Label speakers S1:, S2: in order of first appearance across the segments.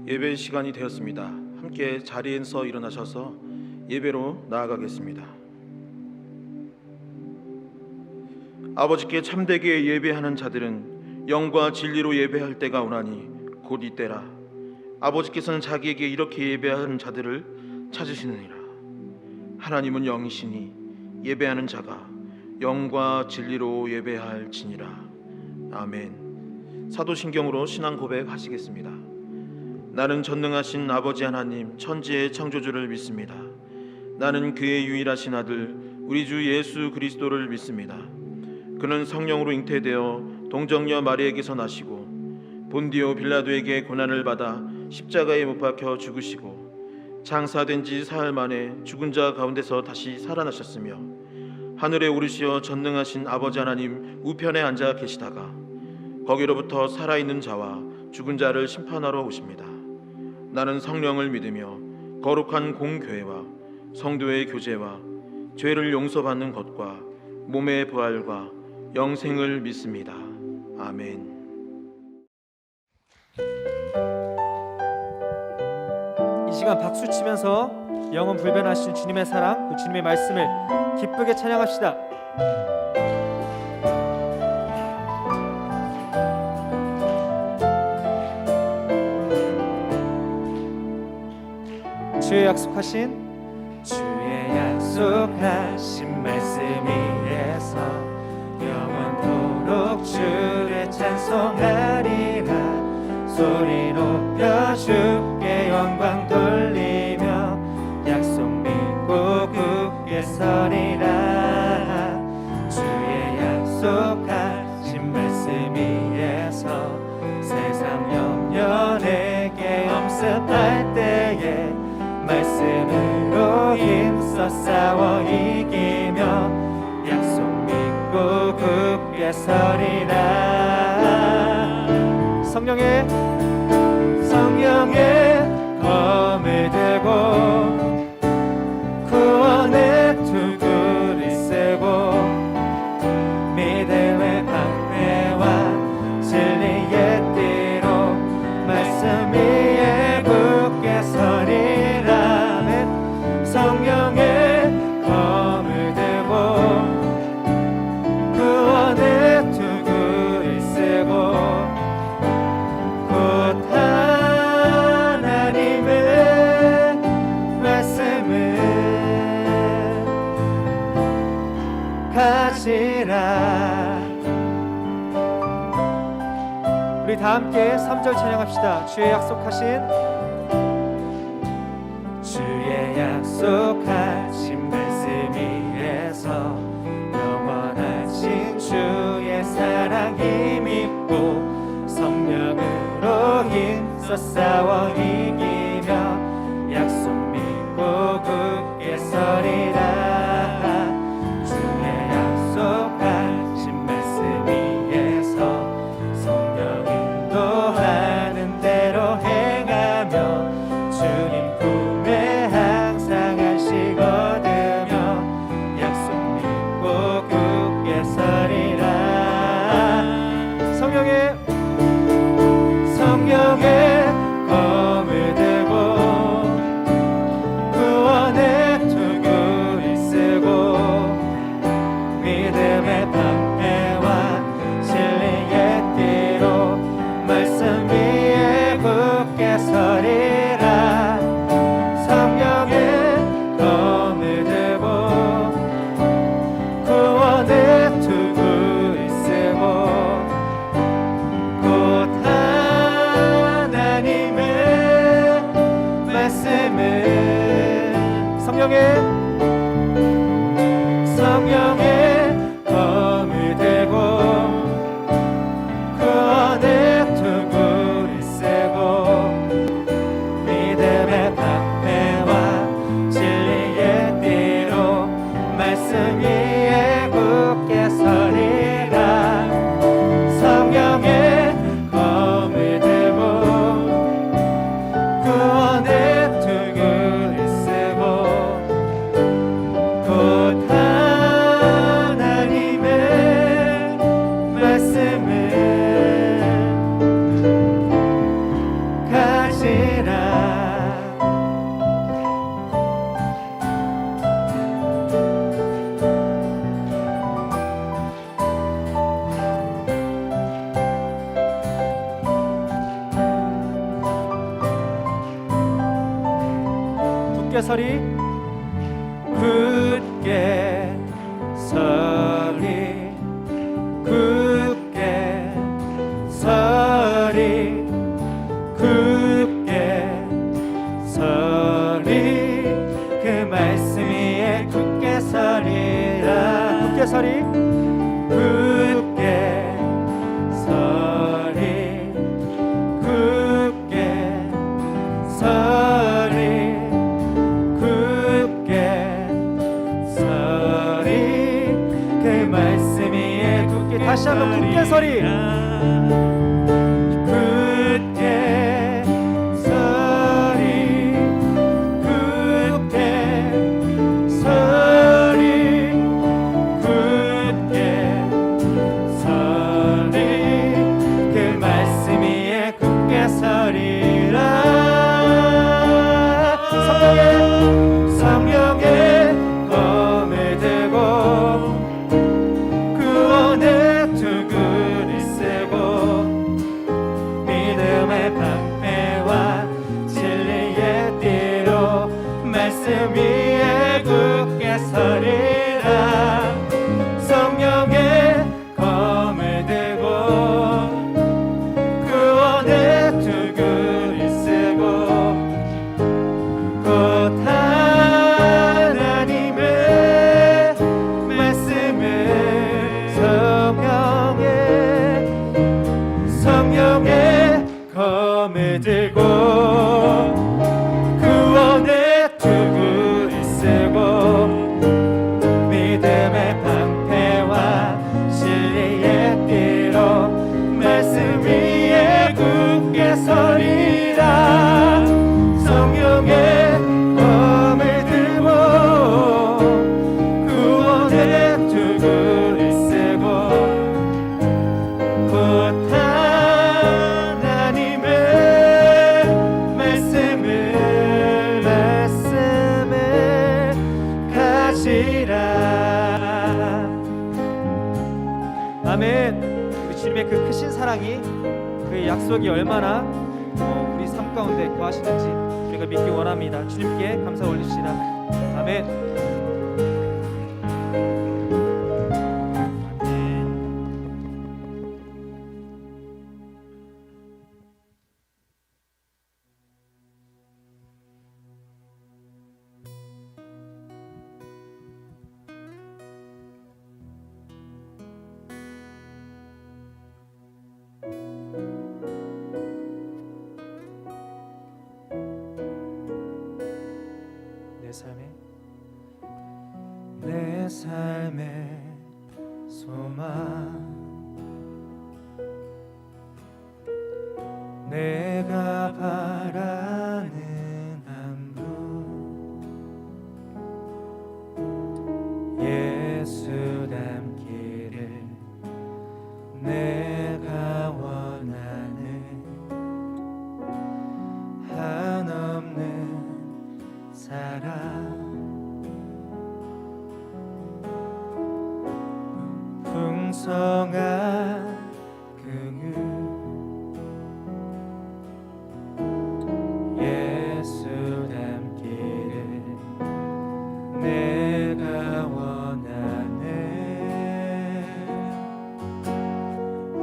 S1: 예배 시간이 되었습니다. 함께 자리에서 일어나셔서 예배로 나아가겠습니다. 아버지께 참되게 예배하는 자들은 영과 진리로 예배할 때가 오나니 곧 이때라. 아버지께서는 자기에게 이렇게 예배하는 자들을 찾으시느니라. 하나님은 영이시니 예배하는 자가 영과 진리로 예배할지니라. 아멘. 사도신경으로 신앙 고백하시겠습니다. 나는 전능하신 아버지 하나님 천지의 창조주를 믿습니다. 나는 그의 유일하신 아들 우리 주 예수 그리스도를 믿습니다. 그는 성령으로 잉태되어 동정녀 마리에게서 나시고 본디오 빌라도에게 고난을 받아 십자가에 못 박혀 죽으시고 장사된 지 사흘 만에 죽은 자 가운데서 다시 살아나셨으며 하늘에 오르시어 전능하신 아버지 하나님 우편에 앉아 계시다가 거기로부터 살아있는 자와 죽은 자를 심판하러 오십니다. 나는 성령을 믿으며 거룩한 공교회와 성도의 교제와 죄를 용서받는 것과 몸의 부활과 영생을 믿습니다. 아멘.
S2: 이 시간 박수 치면서 영원 불변하신 주님의 사랑, 그 주님의 말씀을 기쁘게 찬양합시다. 주의 약속하신
S3: 말씀 위에서 영원토록 주를 찬송하리라. 소리 높여 주께 영광 돌리며 약속 믿고 굳게 서리라. 주의 약속하신 말씀 위에서 세상 염려 내게 엄습할 때에 말씀으로 힘써 싸워 이기며 약속 믿고 굳게 서리라.
S2: 성령의
S3: 검을 들고 구원의 투구를 쓰고 믿음의 방패와 진리의 띠로 말씀 위에 굳게 서리라. 성령의 검을 들고 구원의 투구를 쓰고 곧 하나님의 말씀을 가지라.
S2: 우리 다 함께 3절 찬양합시다. 주의 약속하신
S3: 말씀 위에서 영원하신 주의 사랑 힘입고 성령으로 힘써 싸워 이기며 약속 믿고 굳게 서리라. 주의 약속하신 말씀 위에서 성령 인도하는 대로 행하며 주님 품에 항상 안식 얻으며 약속 믿고 굳게 서리라. 성령의 검을
S2: 굳게 서리
S3: 굳게 서리 굳게 서리 굳게 서리 그 말씀 위에 굳게 서리라
S2: 굳게 서리
S3: 굳게 서리 굳게 서리 굳게 서리 그 말씀 위에 굳게
S2: 다시 한번 굳게 서리
S3: 굳게 서리 굳게 서리 굳게 서리 그 말씀 위에 굳게 서리라 성령의 검을 들고 구원의 투구를 쓰고 믿음의 방패와 진리의 띠로 말씀 위에 굳게 서리라 성령의 검을 들고 구원의 투구를 쓰고 곧 하나님의 말씀을 성령의 검을 들고 구원의 투구를 쓰고 믿음의 방패와 진리의 띠로 말씀 위에 굳게 서리라 성령의 검을 들고 구원의 투구를 쓰고 곧 하나님의 말씀을 가지라
S2: 아멘. 우리 주님의 그 크신 사랑이 그 약속이 얼마나 우리 삶 가운데 거하시는지 우리가 믿기 원합니다. 주님께 감사 올립시다. 아멘.
S3: 내 삶의 소망 내가 바라는 안부 예수 닮기를 내가 원하는 한없는 사랑 풍성한 긍휼 예수 닮기를 내가 원하네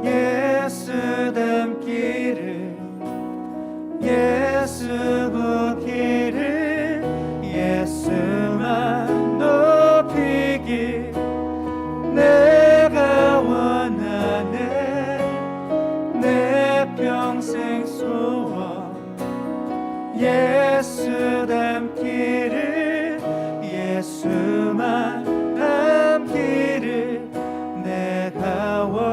S3: 예수 닮기를 예수 보기를 예수만 높이길 내가 원하네 내 평생 소원 예수 닮기를 예수만 닮기를 내가 원하네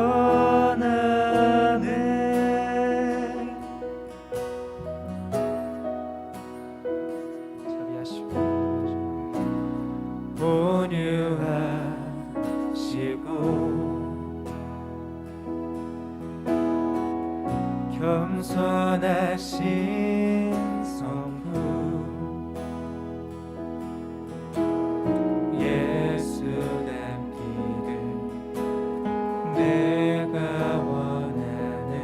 S2: 자비하시고
S3: 온유하시고 겸손하신 성부 예수 닮기를 내가 원하네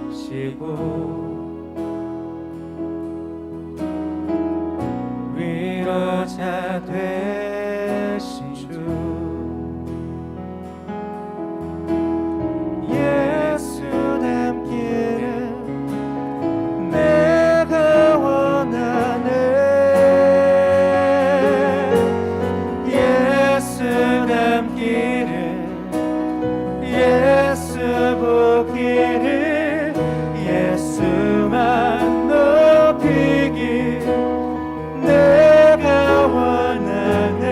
S3: 자비하시고 예수 보기를 예수만 높이길 내가 원하네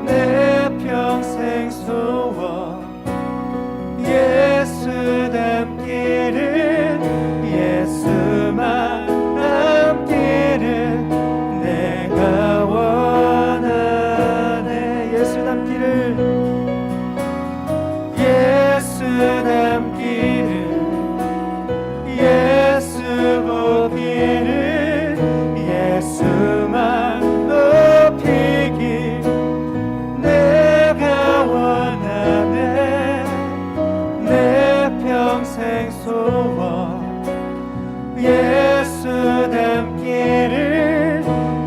S3: 내 평생 소원 예수 닮기를 예수만 닮기를 내가 원하네 예수 닮기를 예수 닮기를 예수 보기를 예수만 높이길 내가 원하네 내 평생 소원 예수 닮기를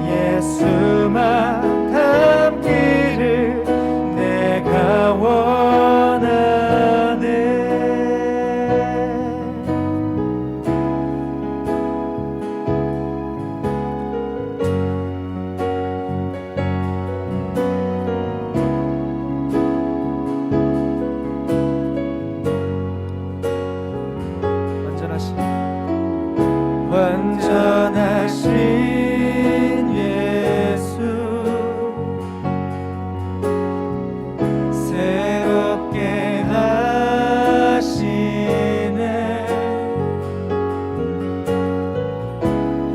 S3: 예수만 닮기를 내가 원하네 완전하신 예수 새롭게 하시네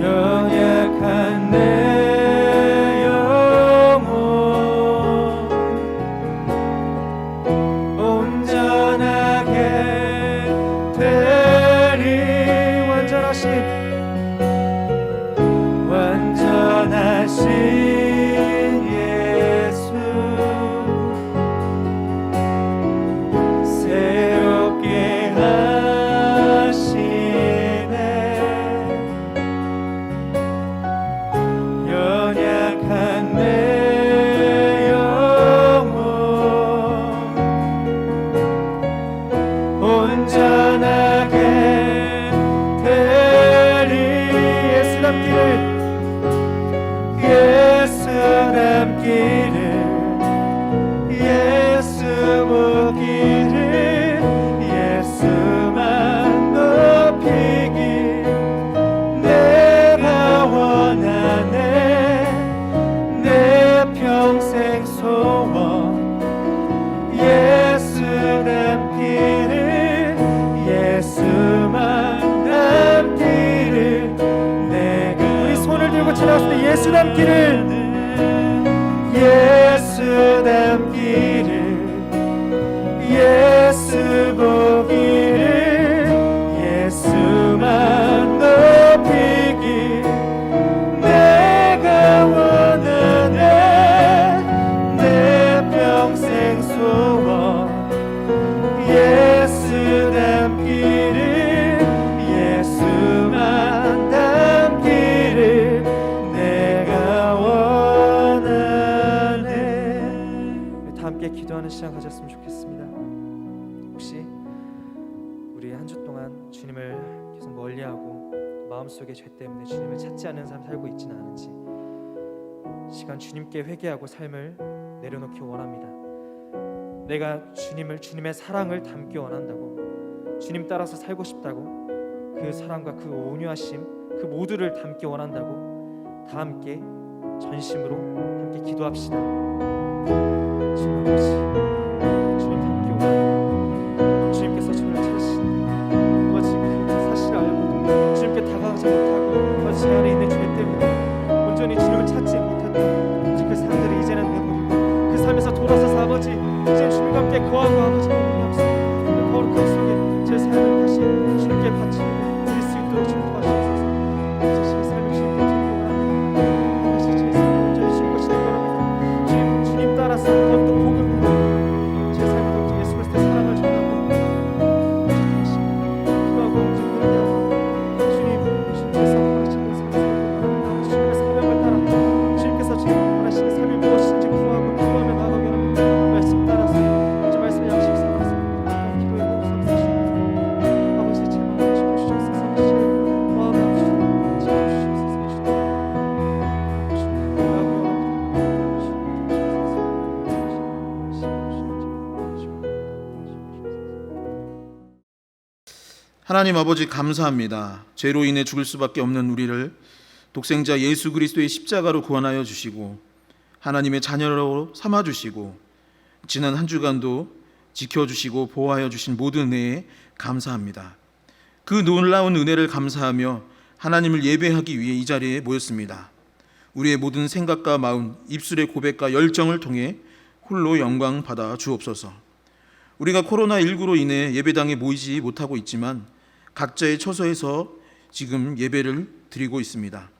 S3: 연약한 내 영혼 온전하게 되리 완전하신 예수 새롭게 하시네 연약한 내 영혼 온전하게 되리 예수 닮기를 예수 닮기를 예수 보기를 예수만 높이길 내가 원하네 내 평생 소원 예수 닮기를 예수만 닮기를 내가 우리 손을 들고 찬양하시는 예수 닮기를 예수 닮기를 예수 보기를 예수만 높이길 내가 원하네 내 평생 소원 예수 닮기를 예수만 닮기를 내가 원하네
S2: 다 함께 기도하는 시간 가졌으면 좋겠습니다. 혹시 우리 한 주 동안 주님을 계속 멀리하고 마음속에 죄 때문에 주님을 찾지 않는 삶 살고 있지는 않은지 시간 주님께 회개하고 삶을 내려놓기 원합니다. 내가 주님의 사랑을 담기 원한다고 주님 따라서 살고 싶다고 그 사랑과 그 온유하심 그 모두를 담기 원한다고 다 함께 전심으로 함께 기도합시다. 주님 아버지 주님 담기 원합니다. 주님께서 저를 찾으신다. 아버지 그 사실을 알고도 주님께 다가가지 못하고 아버지 제 안에 있는 죄 때문에 온전히 주님을 찾지 못했던 아버지 그 삶들을 이제는 내버리고 그 삶에서 돌아서서 아버지 이제 주님과 함께 거하고 아버지 그 거룩함 속에 제 삶을 다시 주님께 바치 드릴 수 있도록 주님 도와주옵소서. 이제 제 삶을 주님께 드리기 원합니다. 다시 제 삶을 온전히 주님 것이 되기 원합니다. 주님 따라서 더욱더 복음으로 제 삶에 더욱더 예수 그리스도의 사랑을 전하고 다시 기도하고 기도하고 주님께서 원하시는 삶을 주님의 사명을 따라 주님께서 원하시는 삶이 무엇인지 구하고 기도하며 나아가기 원합니다. 말씀 따라서 이제 말씀을 양식 삼아서
S1: 하나님 아버지 감사합니다. 죄로 인해 죽을 수밖에 없는 우리를 독생자 예수 그리스도의 십자가로 구원하여 주시고 하나님의 자녀로 삼아 주시고 지난 한 주간도 지켜주시고 보호하여 주신 모든 은혜에 감사합니다. 그 놀라운 은혜를 감사하며 하나님을 예배하기 위해 이 자리에 모였습니다. 우리의 모든 생각과 마음, 입술의 고백과 열정을 통해 홀로 영광 받아 주옵소서. 우리가 코로나19로 인해 예배당에 모이지 못하고 있지만 각자의 처소에서 지금 예배를 드리고 있습니다.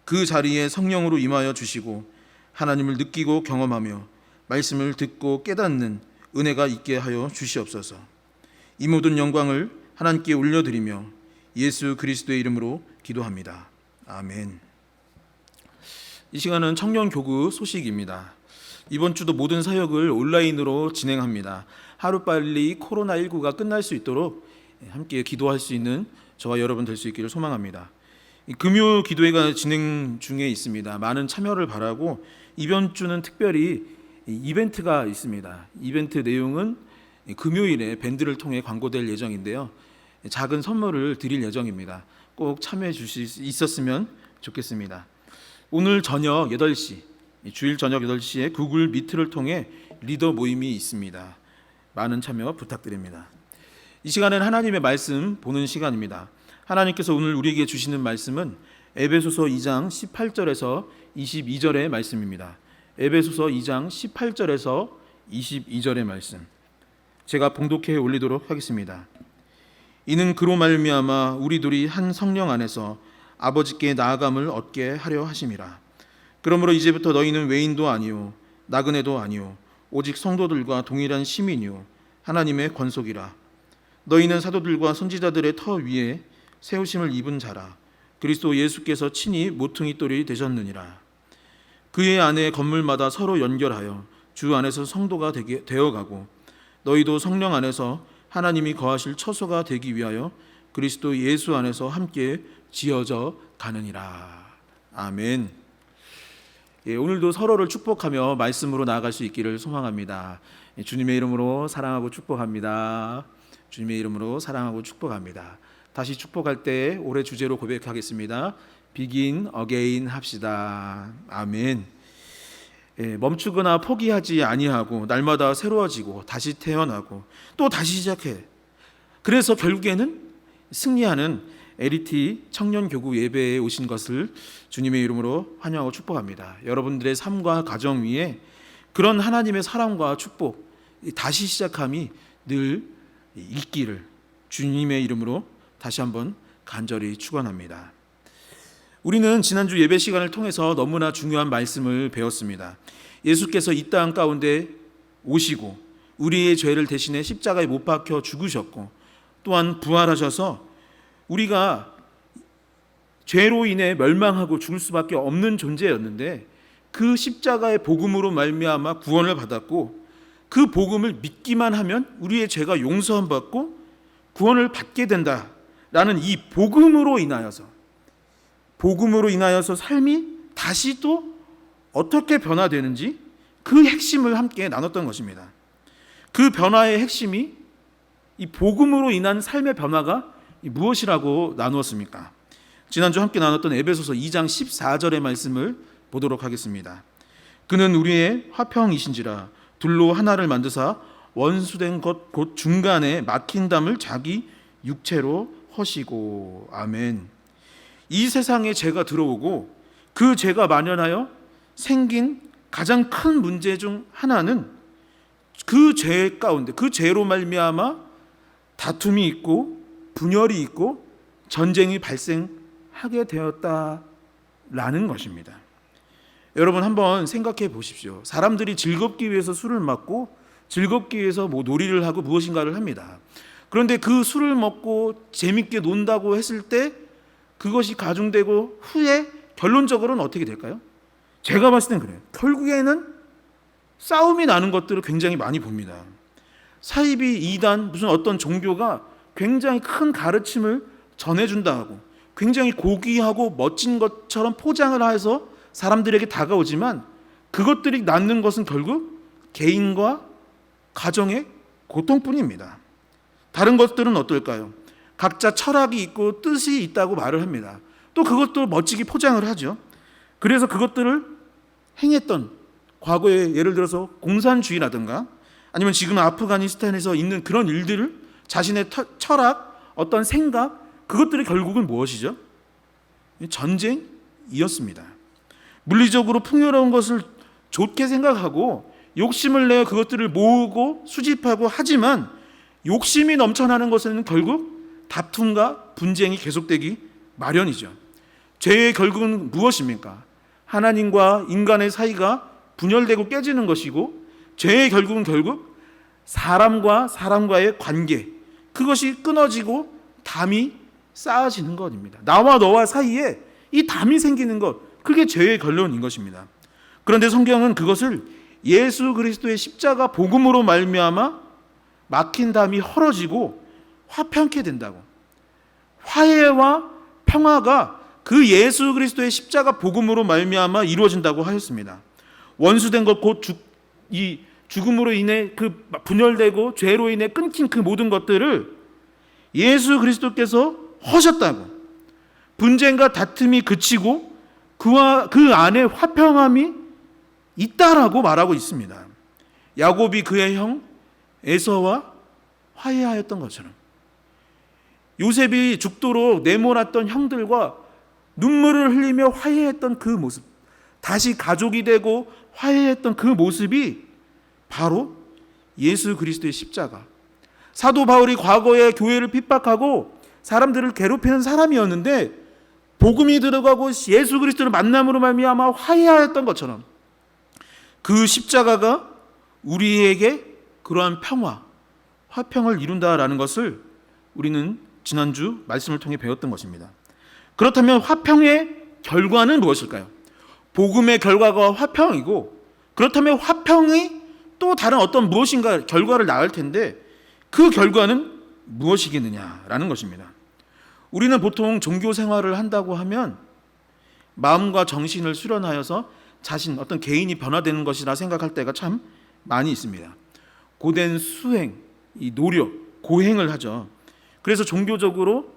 S1: 그 자리에 성령으로 임하여 주시고 하나님을 느끼고 경험하며 말씀을 듣고 깨닫는 은혜가 있게 하여 주시옵소서. 이 모든 영광을 하나님께 올려드리며 예수 그리스도의 이름으로 기도합니다. 아멘. 이 시간은 청년교구 소식입니다. 이번 주도 모든 사역을 온라인으로 진행합니다. 하루빨리 코로나19가 끝날 수 있도록 함께 기도할 수 있는 저와 여러분 될 수 있기를 소망합니다. 금요 기도회가 진행 중에 있습니다. 많은 참여를 바라고 이번 주는 특별히 이벤트가 있습니다. 이벤트 내용은 금요일에 밴드를 통해 광고될 예정인데요. 작은 선물을 드릴 예정입니다. 꼭 참여해 주실 수 있었으면 좋겠습니다. 오늘 저녁 8시, 주일 저녁 8시에 구글 미트를 통해 리더 모임이 있습니다. 많은 참여 부탁드립니다. 이 시간은 하나님의 말씀 보는 시간입니다. 하나님께서 오늘 우리에게 주시는 말씀은 에베소서 2장 18절에서 22절의 말씀입니다. 에베소서 2장 18절에서 22절의 말씀 제가 봉독해 올리도록 하겠습니다. 이는 그로 말미암아 우리들이 한 성령 안에서 아버지께 나아감을 얻게 하려 하심이라. 그러므로 이제부터 너희는 외인도 아니요 나그네도 아니요 오직 성도들과 동일한 시민이요 하나님의 권속이라. 너희는 사도들과 선지자들의 터 위에 세우심을 입은 자라. 그리스도 예수께서 친히 모퉁이 돌이 되셨느니라. 그의 안에 건물마다 서로 연결하여 주 안에서 성도가 되어가고 너희도 성령 안에서 하나님이 거하실 처소가 되기 위하여 그리스도 예수 안에서 함께 지어져 가느니라. 아멘. 오늘도 서로를 축복하며 말씀으로 나아갈 수 있기를 소망합니다. 주님의 이름으로 사랑하고 축복합니다. 주님의 이름으로 사랑하고 축복합니다. 다시 축복할 때 올해 주제로 고백하겠습니다. Begin again 합시다. 아멘. 멈추거나 포기하지 아니하고 날마다 새로워지고 다시 태어나고 또 다시 시작해. 그래서 결국에는 승리하는 LET 청년교구 예배에 오신 것을 주님의 이름으로 환영하고 축복합니다. 여러분들의 삶과 가정 위에 그런 하나님의 사랑과 축복, 다시 시작함이 늘 있기를 주님의 이름으로 다시 한번 간절히 축원합니다. 우리는 지난주 예배 시간을 통해서 너무나 중요한 말씀을 배웠습니다. 예수께서 이 땅 가운데 오시고 우리의 죄를 대신해 십자가에 못 박혀 죽으셨고 또한 부활하셔서 우리가 죄로 인해 멸망하고 죽을 수밖에 없는 존재였는데 그 십자가의 복음으로 말미암아 구원을 받았고 그 복음을 믿기만 하면 우리의 죄가 용서함 받고 구원을 받게 된다라는 이 복음으로 인하여서 삶이 다시 또 어떻게 변화되는지 그 핵심을 함께 나눴던 것입니다. 그 변화의 핵심이 이 복음으로 인한 삶의 변화가 무엇이라고 나누었습니까? 지난주 함께 나눴던 에베소서 2장 14절의 말씀을 보도록 하겠습니다. 그는 우리의 화평이신지라 둘로 하나를 만드사 원수된 것 곧 중간에 막힌 담을 자기 육체로 허시고. 아멘. 이 세상에 죄가 들어오고 그 죄가 만연하여 생긴 가장 큰 문제 중 하나는 그 죄 가운데 그 죄로 말미암아 다툼이 있고 분열이 있고 전쟁이 발생하게 되었다라는 것입니다. 여러분 한번 생각해 보십시오. 사람들이 즐겁기 위해서 술을 마시고 즐겁기 위해서 놀이를 하고 무엇인가를 합니다. 그런데 그 술을 먹고 재밌게 논다고 했을 때 그것이 가중되고 후에 결론적으로는 어떻게 될까요? 제가 봤을 땐 그래요. 결국에는 싸움이 나는 것들을 굉장히 많이 봅니다. 사이비 이단 무슨 어떤 종교가 굉장히 큰 가르침을 전해준다 하고 굉장히 고귀하고 멋진 것처럼 포장을 해서 사람들에게 다가오지만 그것들이 낳는 것은 결국 개인과 가정의 고통뿐입니다. 다른 것들은 어떨까요?
S4: 각자 철학이 있고 뜻이 있다고 말을 합니다. 또 그것도 멋지게 포장을 하죠. 그래서 그것들을 행했던 과거에 예를 들어서 공산주의라든가 아니면 지금 아프가니스탄에서 있는 그런 일들을 자신의 철학, 어떤 생각, 그것들이 결국은 무엇이죠? 전쟁이었습니다. 물리적으로 풍요로운 것을 좋게 생각하고 욕심을 내어 그것들을 모으고 수집하고 하지만 욕심이 넘쳐나는 것은 결국 다툼과 분쟁이 계속되기 마련이죠. 죄의 결국은 무엇입니까? 하나님과 인간의 사이가 분열되고 깨지는 것이고 죄의 결국은 결국 사람과 사람과의 관계, 그것이 끊어지고 담이 쌓아지는 것입니다. 나와 너와 사이에 이 담이 생기는 것, 그게 죄의 결론인 것입니다. 그런데 성경은 그것을 예수 그리스도의 십자가 복음으로 말미암아 막힌 담이 헐어지고 화평케 된다고. 화해와 평화가 그 예수 그리스도의 십자가 복음으로 말미암아 이루어진다고 하였습니다. 원수된 것 곧 이 죽음으로 인해 그 분열되고 죄로 인해 끊긴 그 모든 것들을 예수 그리스도께서 하셨다고. 분쟁과 다툼이 그치고 그 안에 화평함이 있다라고 말하고 있습니다. 야곱이 그의 형 에서와 화해하였던 것처럼 요셉이 죽도록 내몰았던 형들과 눈물을 흘리며 화해했던 그 모습, 다시 가족이 되고 화해했던 그 모습이 바로 예수 그리스도의 십자가. 사도 바울이 과거에 교회를 핍박하고 사람들을 괴롭히는 사람이었는데 복음이 들어가고 예수 그리스도를 만남으로 말미암아 화해하였던 것처럼 그 십자가가 우리에게 그러한 평화, 화평을 이룬다라는 것을 우리는 지난주 말씀을 통해 배웠던 것입니다. 그렇다면 화평의 결과는 무엇일까요? 복음의 결과가 화평이고, 그렇다면 화평이 또 다른 어떤 무엇인가 결과를 낳을 텐데 그 결과는 무엇이겠느냐라는 것입니다. 우리는 보통 종교 생활을 한다고 하면 마음과 정신을 수련하여서 자신, 어떤 개인이 변화되는 것이라 생각할 때가 참 많이 있습니다. 고된 수행, 이 노력, 고행을 하죠. 그래서 종교적으로,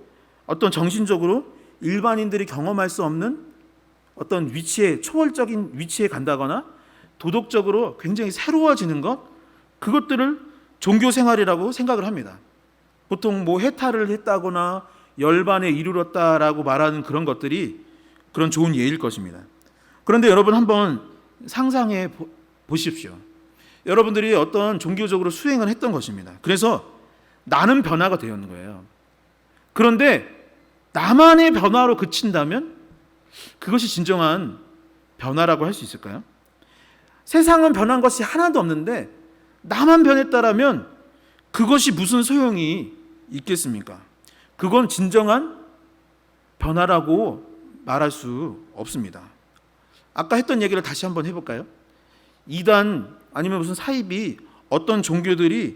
S4: 어떤 정신적으로 일반인들이 경험할 수 없는 어떤 위치에, 초월적인 위치에 간다거나 도덕적으로 굉장히 새로워지는 것, 그것들을 종교 생활이라고 생각을 합니다. 보통 뭐 해탈을 했다거나 열반에 이르렀다라고 말하는 그런 것들이 그런 좋은 예일 것입니다. 그런데 여러분 한번 상상해 보십시오. 여러분들이 어떤 종교적으로 수행을 했던 것입니다. 그래서 나는 변화가 되었는 거예요. 그런데 나만의 변화로 그친다면 그것이 진정한 변화라고 할 수 있을까요? 세상은 변한 것이 하나도 없는데 나만 변했다라면 그것이 무슨 소용이 있겠습니까? 그건 진정한 변화라고 말할 수 없습니다. 아까 했던 얘기를 다시 한번 해볼까요? 이단 아니면 무슨 사입이, 어떤 종교들이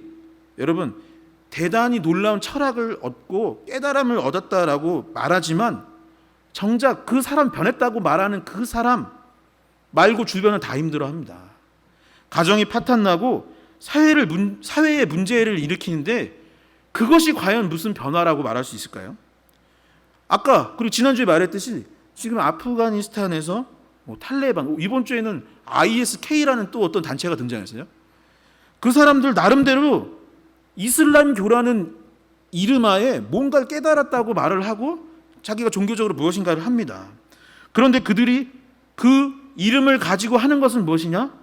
S4: 여러분 대단히 놀라운 철학을 얻고 깨달음을 얻었다라고 말하지만 정작 그 사람 변했다고 말하는 그 사람 말고 주변은 다 힘들어합니다. 가정이 파탄나고 사회에 문제를 일으키는데 그것이 과연 무슨 변화라고 말할 수 있을까요? 아까 그리고 지난주에 말했듯이 지금 아프가니스탄에서 탈레반, 이번 주에는 ISK라는 또 어떤 단체가 등장했어요. 그 사람들 나름대로 이슬람교라는 이름하에 뭔가를 깨달았다고 말을 하고 자기가 종교적으로 무엇인가를 합니다. 그런데 그들이 그 이름을 가지고 하는 것은 무엇이냐?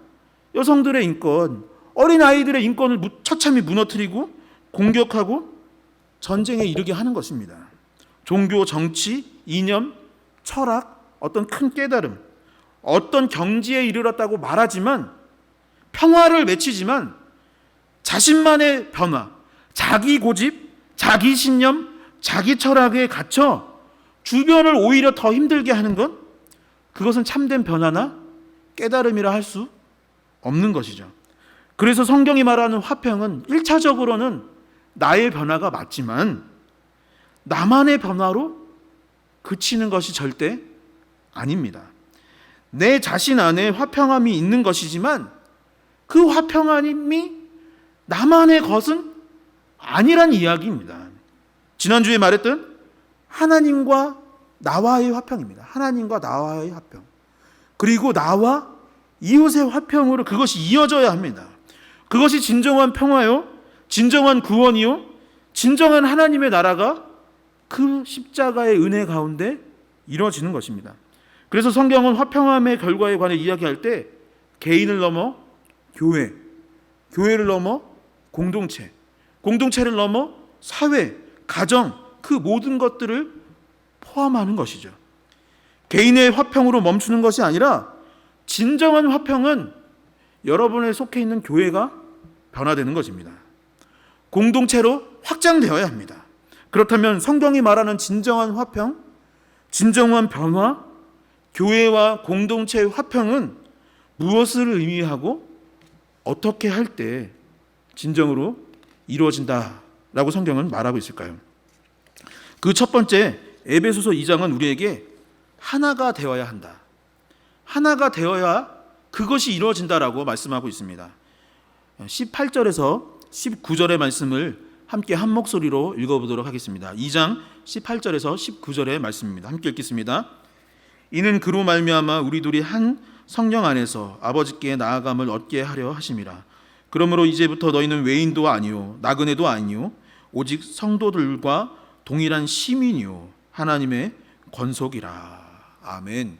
S4: 여성들의 인권, 어린아이들의 인권을 처참히 무너뜨리고 공격하고 전쟁에 이르게 하는 것입니다. 종교, 정치, 이념, 철학, 어떤 큰 깨달음, 어떤 경지에 이르렀다고 말하지만 평화를 외치지만 자신만의 변화, 자기 고집, 자기 신념, 자기 철학에 갇혀 주변을 오히려 더 힘들게 하는 것, 그것은 참된 변화나 깨달음이라 할 수 없는 것이죠. 그래서 성경이 말하는 화평은 1차적으로는 나의 변화가 맞지만 나만의 변화로 그치는 것이 절대 아닙니다. 내 자신 안에 화평함이 있는 것이지만 그 화평함이 나만의 것은 아니란 이야기입니다. 지난주에 말했던 하나님과 나와의 화평입니다. 하나님과 나와의 화평. 그리고 나와 이웃의 화평으로 그것이 이어져야 합니다. 그것이 진정한 평화요, 진정한 구원이요, 진정한 하나님의 나라가 그 십자가의 은혜 가운데 이루어지는 것입니다. 그래서 성경은 화평함의 결과에 관해 이야기할 때 개인을 넘어 교회, 교회를 넘어 공동체, 공동체를 넘어 사회, 가정, 그 모든 것들을 포함하는 것이죠. 개인의 화평으로 멈추는 것이 아니라 진정한 화평은 여러분에 속해 있는 교회가 변화되는 것입니다. 공동체로 확장되어야 합니다. 그렇다면 성경이 말하는 진정한 화평, 진정한 변화, 교회와 공동체의 화평은 무엇을 의미하고 어떻게 할 때 진정으로 이루어진다라고 성경은 말하고 있을까요? 그 첫 번째, 에베소서 2장은 우리에게 하나가 되어야 한다. 하나가 되어야 그것이 이루어진다라고 말씀하고 있습니다. 18절에서 19절의 말씀을 함께 한 목소리로 읽어보도록 하겠습니다. 2장 18절에서 19절의 말씀입니다. 함께 읽겠습니다. 이는 그로 말미암아 우리들이 한 성령 안에서 아버지께 나아감을 얻게 하려 하심이라. 그러므로 이제부터 너희는 외인도 아니요 나그네도 아니요 오직 성도들과 동일한 시민이요 하나님의 권속이라. 아멘.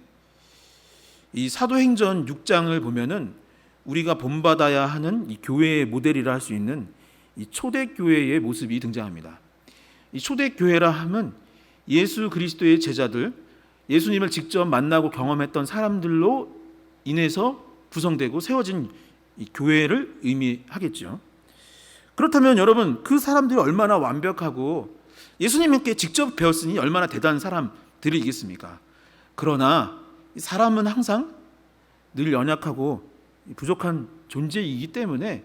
S4: 이 사도행전 6장을 보면은 우리가 본받아야 하는 이 교회의 모델이라 할 수 있는 이 초대교회의 모습이 등장합니다. 이 초대교회라 하면 예수 그리스도의 제자들, 예수님을 직접 만나고 경험했던 사람들로 인해서 구성되고 세워진 이 교회를 의미하겠죠. 그렇다면 여러분, 그 사람들이 얼마나 완벽하고 예수님께 직접 배웠으니 얼마나 대단한 사람들이겠습니까? 그러나 사람은 항상 늘 연약하고 부족한 존재이기 때문에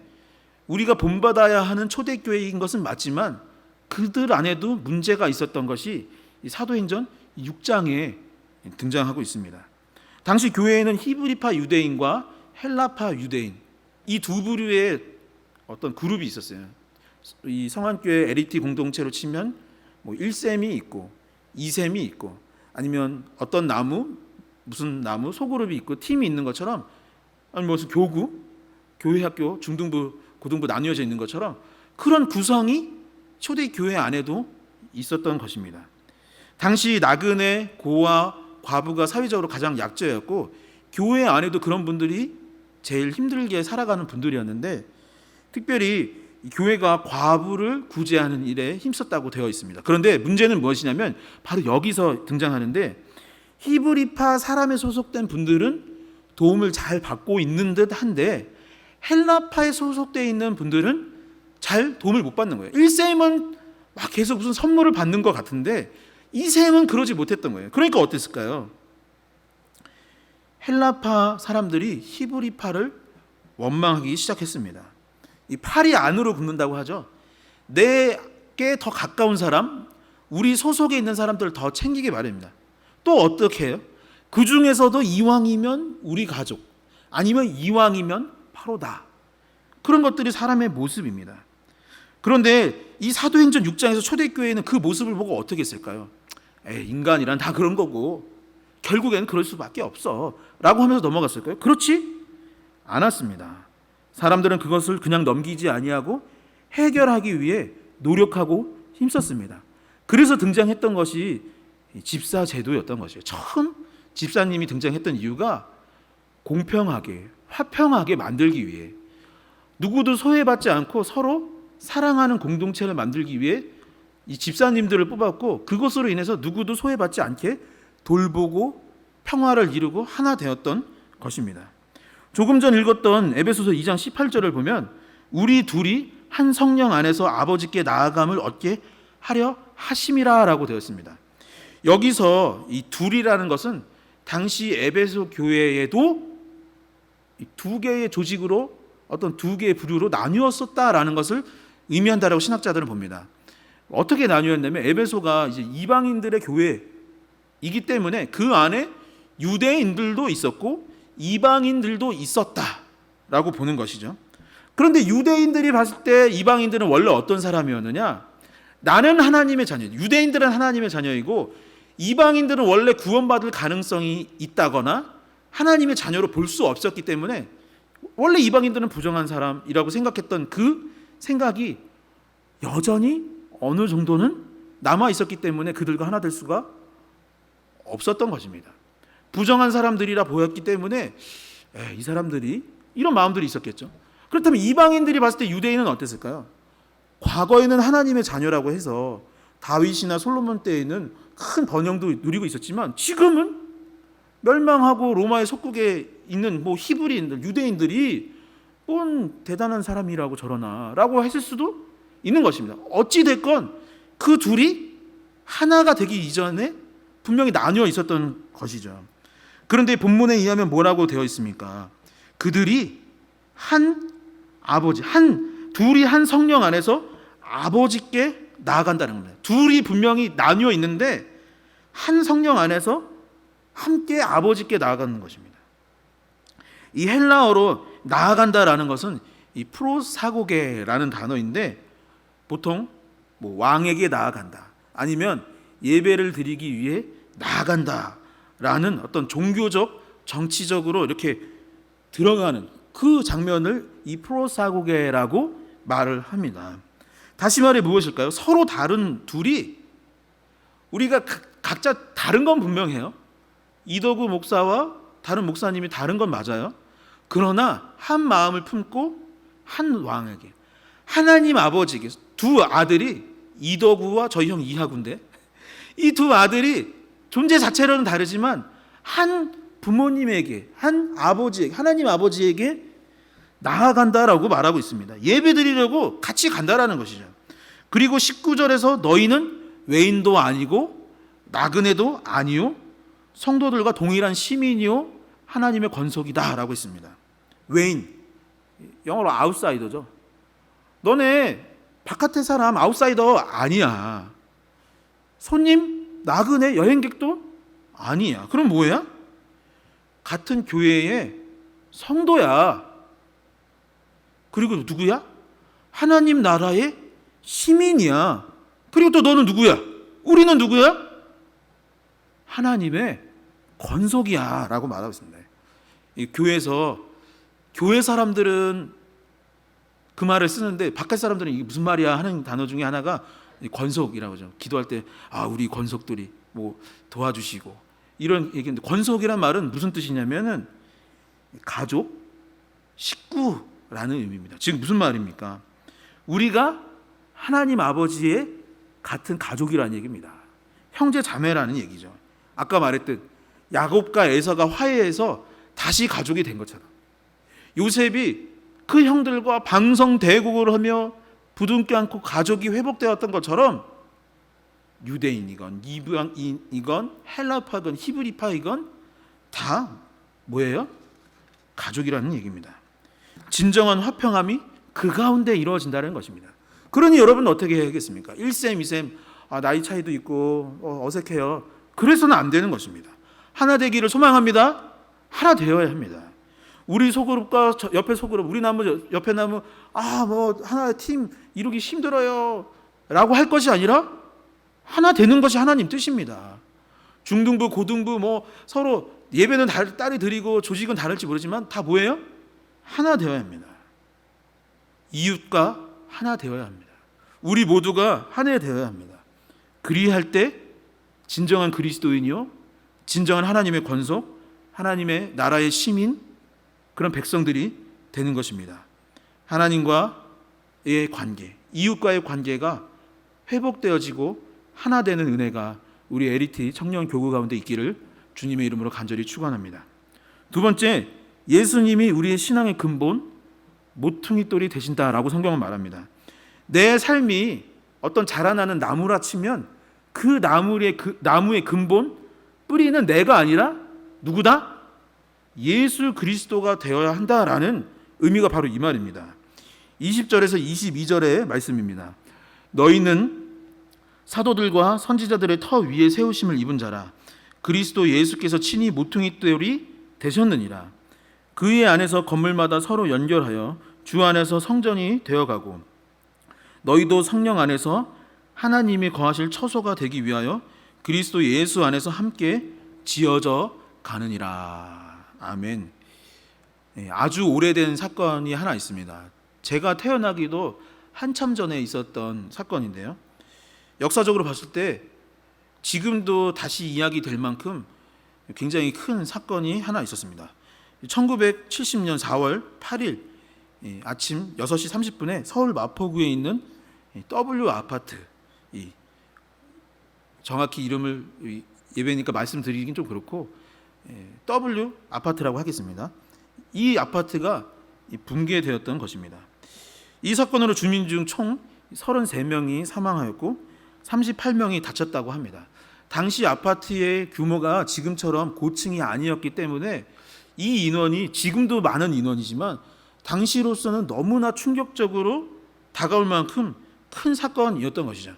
S4: 우리가 본받아야 하는 초대교회인 것은 맞지만 그들 안에도 문제가 있었던 것이 사도행전 6장에 등장하고 있습니다. 당시 교회에는 히브리파 유대인과 헬라파 유대인, 이 두 부류의 어떤 그룹이 있었어요. 이 성안교회 엘리트 공동체로 치면 뭐 1셈이 있고 2셈이 있고 아니면 어떤 나무, 무슨 나무 소그룹이 있고 팀이 있는 것처럼, 아니 무슨 교구, 교회 학교, 중등부, 고등부 나뉘어져 있는 것처럼 그런 구성이 초대교회 안에도 있었던 것입니다. 당시 나그네, 고아, 과부가 사회적으로 가장 약자였고 교회 안에도 그런 분들이 제일 힘들게 살아가는 분들이었는데 특별히 교회가 과부를 구제하는 일에 힘썼다고 되어 있습니다. 그런데 문제는 무엇이냐면 바로 여기서 등장하는데 히브리파 사람에 소속된 분들은 도움을 잘 받고 있는 듯 한데 헬라파에 소속되어 있는 분들은 잘 도움을 못 받는 거예요. 1셈은 막 계속 무슨 선물을 받는 것 같은데 2셈은 그러지 못했던 거예요. 그러니까 어땠을까요? 헬라파 사람들이 히브리파를 원망하기 시작했습니다. 이 팔이 안으로 굽는다고 하죠. 내게 더 가까운 사람, 우리 소속에 있는 사람들을 더 챙기기 마련입니다. 또 어떻게 해요? 그 중에서도 이왕이면 우리 가족, 아니면 이왕이면 바로 나. 그런 것들이 사람의 모습입니다. 그런데 이 사도행전 6장에서 초대교회는 그 모습을 보고 어떻게 했을까요? 인간이란 다 그런 거고 결국엔 그럴 수밖에 없어 라고 하면서 넘어갔을까요? 그렇지 않았습니다. 사람들은 그것을 그냥 넘기지 아니하고 해결하기 위해 노력하고 힘썼습니다. 그래서 등장했던 것이 집사 제도였던 것이에요. 처음 집사님이 등장했던 이유가 공평하게, 화평하게 만들기 위해, 누구도 소외받지 않고 서로 사랑하는 공동체를 만들기 위해 이 집사님들을 뽑았고 그것으로 인해서 누구도 소외받지 않게 돌보고 평화를 이루고 하나 되었던 것입니다. 조금 전 읽었던 에베소서 2장 18절을 보면 우리 둘이 한 성령 안에서 아버지께 나아감을 얻게 하려 하심이라 라고 되었습니다. 여기서 이 둘이라는 것은 당시 에베소 교회에도 두 개의 조직으로 어떤 두 개의 부류로 나뉘었었다라는 것을 의미한다라고 신학자들은 봅니다. 어떻게 나뉘었냐면 에베소가 이제 이방인들의 교회이기 때문에 그 안에 유대인들도 있었고 이방인들도 있었다라고 보는 것이죠. 그런데 유대인들이 봤을 때 이방인들은 원래 어떤 사람이었느냐? 나는 하나님의 자녀, 유대인들은 하나님의 자녀이고 이방인들은 원래 구원받을 가능성이 있다거나 하나님의 자녀로 볼 수 없었기 때문에 원래 이방인들은 부정한 사람이라고 생각했던 그 생각이 여전히 어느 정도는 남아 있었기 때문에 그들과 하나 될 수가 없었던 것입니다. 부정한 사람들이라 보였기 때문에 이 사람들이 이런 마음들이 있었겠죠. 그렇다면 이방인들이 봤을 때 유대인은 어땠을까요? 과거에는 하나님의 자녀라고 해서 다윗이나 솔로몬 때에는 큰 번영도 누리고 있었지만 지금은 멸망하고 로마의 속국에 있는 뭐 히브리인들, 유대인들이 뭔 대단한 사람이라고 저러나라고 했을 수도 있는 것입니다. 어찌 됐건 그 둘이 하나가 되기 이전에 분명히 나뉘어 있었던 것이죠. 그런데 본문에 의하면 뭐라고 되어 있습니까? 그들이 한 아버지, 둘이 한 성령 안에서 아버지께 나아간다는 겁니다. 둘이 분명히 나뉘어 있는데 한 성령 안에서 함께 아버지께 나아가는 것입니다. 이 헬라어로 나아간다라는 것은 이 프로사고게라는 단어인데 보통 뭐 왕에게 나아간다 아니면 예배를 드리기 위해 나아간다라는 어떤 종교적 정치적으로 이렇게 들어가는 그 장면을 이 프로사고게라고 말을 합니다. 다시 말해 무엇일까요? 서로 다른 둘이 우리가 각자 다른 건 분명해요. 이덕우 목사와 다른 목사님이 다른 건 맞아요. 그러나 한 마음을 품고 한 왕에게 하나님 아버지에게 두 아들이 이덕우와 저희 형 이하구인데 이 두 아들이 존재 자체로는 다르지만 한 부모님에게 한 아버지에게 하나님 아버지에게 나아간다라고 말하고 있습니다. 예배드리려고 같이 간다라는 것이죠. 그리고 19절에서 너희는 외인도 아니고 나그네도 아니요 성도들과 동일한 시민이요 하나님의 권속이다라고 했습니다. 외인, 영어로 아웃사이더죠. 너네 바깥의 사람 아웃사이더 아니야. 손님, 나그네, 여행객도 아니야. 그럼 뭐야? 같은 교회의 성도야. 그리고 누구야? 하나님 나라의 시민이야. 그리고 또 너는 누구야? 우리는 누구야? 하나님의 권속이야 라고 말하고 있습니다. 이 교회에서 교회 사람들은 그 말을 쓰는데 바깥 사람들은 이게 무슨 말이야 하는 단어 중에 하나가 권속이라고 하죠. 기도할 때 우리 권속들이 뭐 도와주시고 이런 얘기인데 권속이란 말은 무슨 뜻이냐면은 가족, 식구라는 의미입니다. 지금 무슨 말입니까? 우리가 하나님 아버지의 같은 가족이라는 얘기입니다. 형제 자매라는 얘기죠. 아까 말했듯 야곱과 에서가 화해해서 다시 가족이 된 것처럼 요셉이 그 형들과 방성대국을 하며 부둥켜 안고 가족이 회복되었던 것처럼 유대인이건 이방인이건 헬라파이건 히브리파이건 다 뭐예요? 가족이라는 얘기입니다. 진정한 화평함이 그 가운데 이루어진다는 것입니다. 그러니 여러분 어떻게 해야겠습니까? 1셈, 2셈 나이 차이도 있고 어색해요. 그래서는 안 되는 것입니다. 하나 되기를 소망합니다. 하나 되어야 합니다. 우리 소그룹과 옆에 소그룹, 우리 나무 옆에 나무 뭐 하나의 팀 이루기 힘들어요 라고 할 것이 아니라 하나 되는 것이 하나님 뜻입니다. 중등부, 고등부 뭐 서로 예배는 딸이 드리고 조직은 다를지 모르지만 다 뭐예요? 하나 되어야 합니다. 이웃과 하나 되어야 합니다. 우리 모두가 하나 되어야 합니다. 그리할 때 진정한 그리스도인이요 진정한 하나님의 권속, 하나님의 나라의 시민 그런 백성들이 되는 것입니다. 하나님과의 관계, 이웃과의 관계가 회복되어지고 하나 되는 은혜가 우리 LET 청년 교구 가운데 있기를 주님의 이름으로 간절히 축원합니다. 두 번째, 예수님이 우리의 신앙의 근본, 모퉁이돌이 되신다라고 성경은 말합니다. 내 삶이 어떤 자라나는 나무라 치면 그 나무의 근본, 뿌리는 내가 아니라 누구다? 예수 그리스도가 되어야 한다라는 의미가 바로 이 말입니다. 20절에서 22절의 말씀입니다. 너희는 사도들과 선지자들의 터 위에 세우심을 입은 자라. 그리스도 예수께서 친히 모퉁이돌이 되셨느니라. 그의 안에서 건물마다 서로 연결하여 주 안에서 성전이 되어가고 너희도 성령 안에서 하나님이 거하실 처소가 되기 위하여 그리스도 예수 안에서 함께 지어져 가느니라. 아멘. 아주 오래된 사건이 하나 있습니다. 제가 태어나기도 한참 전에 있었던 사건인데요. 역사적으로 봤을 때 지금도 다시 이야기될 만큼 굉장히 큰 사건이 하나 있었습니다. 1970년 4월 8일 아침 6시 30분에 서울 마포구에 있는 W 아파트, 정확히 이름을 예배니까 말씀드리긴 좀 그렇고 W 아파트라고 하겠습니다. 이 아파트가 붕괴되었던 것입니다. 이 사건으로 주민 중 총 33명이 사망하였고 38명이 다쳤다고 합니다. 당시 아파트의 규모가 지금처럼 고층이 아니었기 때문에 이 인원이 지금도 많은 인원이지만 당시로서는 너무나 충격적으로 다가올 만큼 큰 사건이었던 것이죠.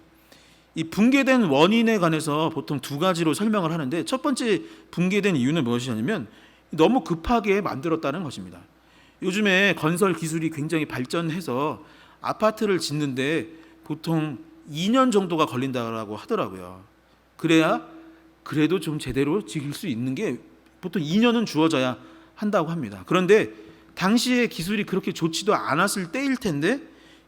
S4: 이 붕괴된 원인에 관해서 보통 두 가지로 설명을 하는데, 첫 번째 붕괴된 이유는 무엇이냐면 너무 급하게 만들었다는 것입니다. 요즘에 건설 기술이 굉장히 발전해서 아파트를 짓는데 보통 2년 정도가 걸린다고 하더라고요. 그래야 그래도 좀 제대로 지을 수 있는 게 보통 2년은 주어져야 한다고 합니다. 그런데 당시에 기술이 그렇게 좋지도 않았을 때일 텐데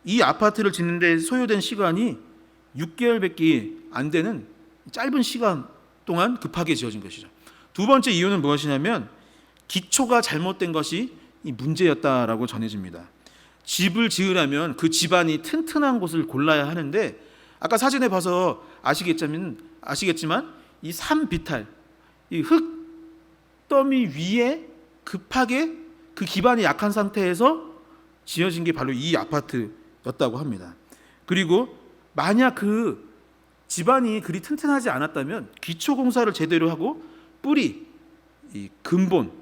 S4: 이 아파트를 짓는데 소요된 시간이 6개월밖에 안 되는 짧은 시간 동안 급하게 지어진 것이죠. 두 번째 이유는 무엇이냐면 기초가 잘못된 것이 이 문제였다라고 전해집니다. 집을 지으려면 그 집안이 튼튼한 곳을 골라야 하는데, 아까 사진에 봐서 아시겠지만 이 산비탈, 이 흙더미 위에 급하게 그 기반이 약한 상태에서 지어진 게 바로 이 아파트였다고 합니다. 그리고 만약 그 집안이 그리 튼튼하지 않았다면 기초 공사를 제대로 하고 뿌리, 이 근본,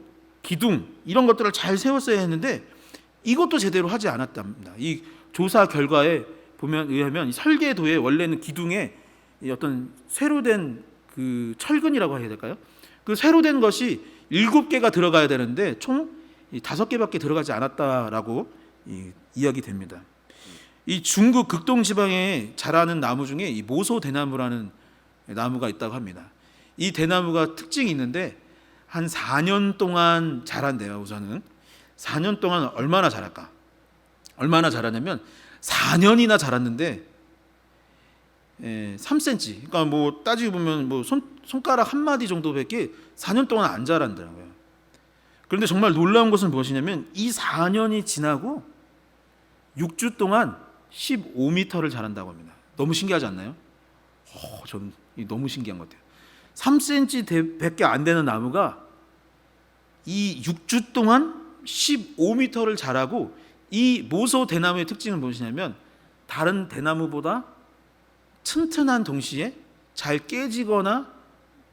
S4: 기둥 이런 것들을 잘 세웠어야 했는데 이것도 제대로 하지 않았답니다. 이 조사 결과에 보면 의하면 설계도에 원래는 기둥에 어떤 새로 된 그 철근이라고 해야 될까요? 그 새로 된 것이 7개가 들어가야 되는데 총 5개밖에 들어가지 않았다라고 이야기됩니다. 이 중국 극동 지방에 자라는 나무 중에 이 모소 대나무라는 나무가 있다고 합니다. 이 대나무가 특징이 있는데 한 4년 동안 자란대요. 우선은 4년 동안 얼마나 자랄까? 얼마나 자라냐면 4년이나 자랐는데 3cm. 그러니까 뭐 따지고 보면 뭐 손가락 한 마디 정도밖에 4년 동안 안 자란다고요. 그런데 정말 놀라운 것은 무엇이냐면 이 4년이 지나고 6주 동안 15m를 자란다고 합니다. 너무 신기하지 않나요? 저는 너무 신기한 것 같아요. 3cm밖에 안 되는 나무가 이 6주 동안 15m를 자라고, 이 모소 대나무의 특징은 무엇이냐면 다른 대나무보다 튼튼한 동시에 잘 깨지거나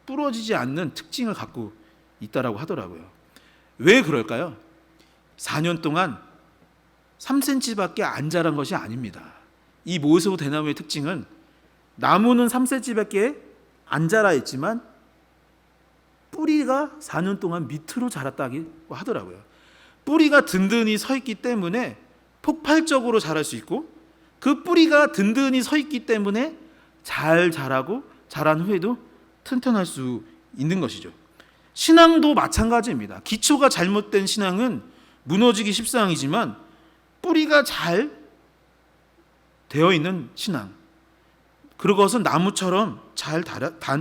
S4: 부러지지 않는 특징을 갖고 있다라고 하더라고요. 왜 그럴까요? 4년 동안 3cm밖에 안 자란 것이 아닙니다. 이 모소 대나무의 특징은 나무는 3cm밖에 안 자라 있지만 뿌리가 4년 동안 밑으로 자랐다고 하더라고요. 뿌리가 든든히 서 있기 때문에 폭발적으로 자랄 수 있고, 그 뿌리가 든든히 서 있기 때문에 잘 자라고 자란 후에도 튼튼할 수 있는 것이죠. 신앙도 마찬가지입니다. 기초가 잘못된 신앙은 무너지기 십상이지만 뿌리가 잘 되어 있는 신앙, 그것은 나무처럼 잘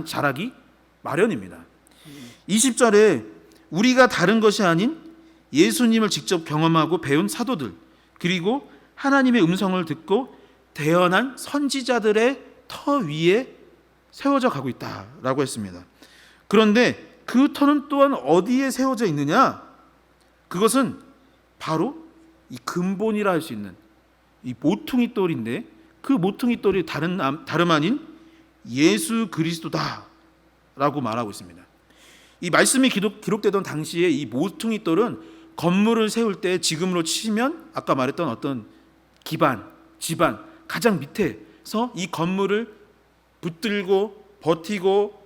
S4: 자라기 마련입니다. 20절에 우리가 다른 것이 아닌 예수님을 직접 경험하고 배운 사도들, 그리고 하나님의 음성을 듣고 대언한 선지자들의 터 위에 세워져 가고 있다라고 했습니다. 그런데 그 터는 또한 어디에 세워져 있느냐? 그것은 바로 이 근본이라 할 수 있는 이 모퉁이 돌인데, 그 모퉁이 돌이 다름 아닌 예수 그리스도다라고 말하고 있습니다. 이 말씀이 기록되던 당시에 이 모퉁이 돌은 건물을 세울 때 지금으로 치면 아까 말했던 어떤 기반, 지반 가장 밑에서 이 건물을 붙들고 버티고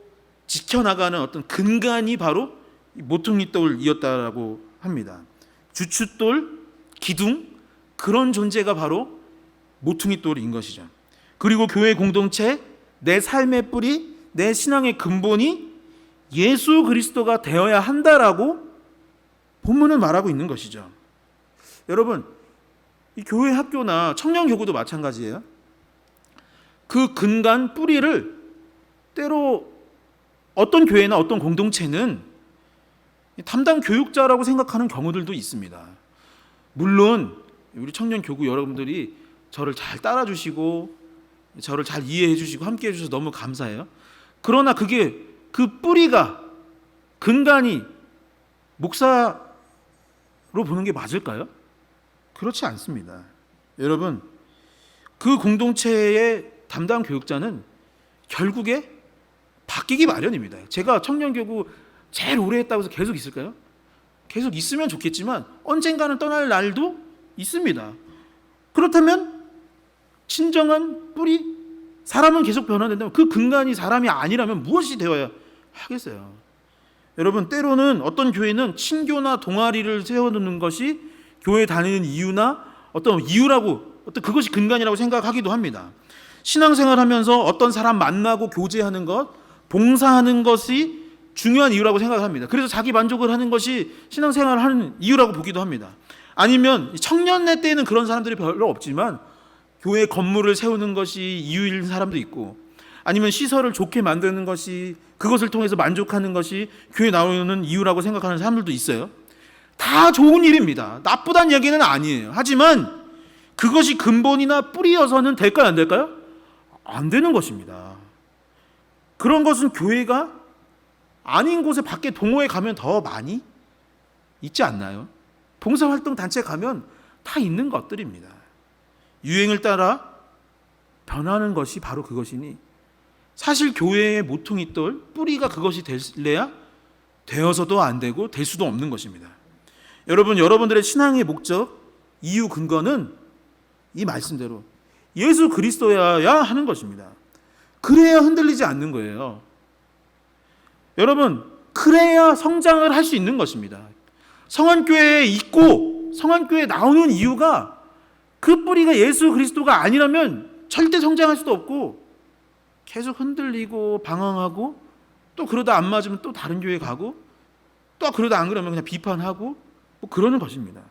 S4: 지켜나가는 어떤 근간이 바로 모퉁이 돌이었다라고 합니다. 주춧돌, 기둥, 그런 존재가 바로 모퉁이 돌인 것이죠. 그리고 교회 공동체, 내 삶의 뿌리, 내 신앙의 근본이 예수 그리스도가 되어야 한다라고 본문은 말하고 있는 것이죠. 여러분, 이 교회 학교나 청년 교구도 마찬가지예요. 그 근간 뿌리를 때로 어떤 교회나 어떤 공동체는 담당 교육자라고 생각하는 경우들도 있습니다. 물론 우리 청년 교구 여러분들이 저를 잘 따라주시고 저를 잘 이해해 주시고 함께 해주셔서 너무 감사해요. 그러나 그게 그 뿌리가 근간이 목사로 보는 게 맞을까요? 그렇지 않습니다. 여러분, 그 공동체의 담당 교육자는 결국에 바뀌기 마련입니다. 제가 청년교구 제일 오래 했다고 해서 계속 있을까요? 계속 있으면 좋겠지만 언젠가는 떠날 날도 있습니다. 그렇다면 진정한 뿌리, 사람은 계속 변화된다면 그 근간이 사람이 아니라면 무엇이 되어야 하겠어요? 여러분, 때로는 어떤 교회는 친교나 동아리를 세워놓는 것이 교회 다니는 이유나 어떤 이유라고, 어떤 그것이 근간이라고 생각하기도 합니다. 신앙생활하면서 어떤 사람 만나고 교제하는 것, 봉사하는 것이 중요한 이유라고 생각합니다. 그래서 자기 만족을 하는 것이 신앙생활을 하는 이유라고 보기도 합니다. 아니면 청년네 때에는 그런 사람들이 별로 없지만 교회 건물을 세우는 것이 이유인 사람도 있고, 아니면 시설을 좋게 만드는 것이, 그것을 통해서 만족하는 것이 교회 나오는 이유라고 생각하는 사람들도 있어요. 다 좋은 일입니다. 나쁘다는 얘기는 아니에요. 하지만 그것이 근본이나 뿌리여서는 될까요, 안 될까요? 안 되는 것입니다. 그런 것은 교회가 아닌 곳에 밖에 동호회 가면 더 많이 있지 않나요? 봉사활동 단체 가면 다 있는 것들입니다. 유행을 따라 변하는 것이 바로 그것이니, 사실 교회의 모퉁이 돌, 뿌리가 그것이 될래야 되어서도 안 되고 될 수도 없는 것입니다. 여러분, 여러분들의 신앙의 목적, 이유, 근거는 이 말씀대로 예수 그리스도여야 하는 것입니다. 그래야 흔들리지 않는 거예요. 여러분, 그래야 성장을 할 수 있는 것입니다. 성안교회에 있고 성안교회에 나오는 이유가 그 뿌리가 예수 그리스도가 아니라면 절대 성장할 수도 없고 계속 흔들리고 방황하고, 또 그러다 안 맞으면 또 다른 교회 가고, 또 그러다 안 그러면 그냥 비판하고 뭐 그러는 것입니다.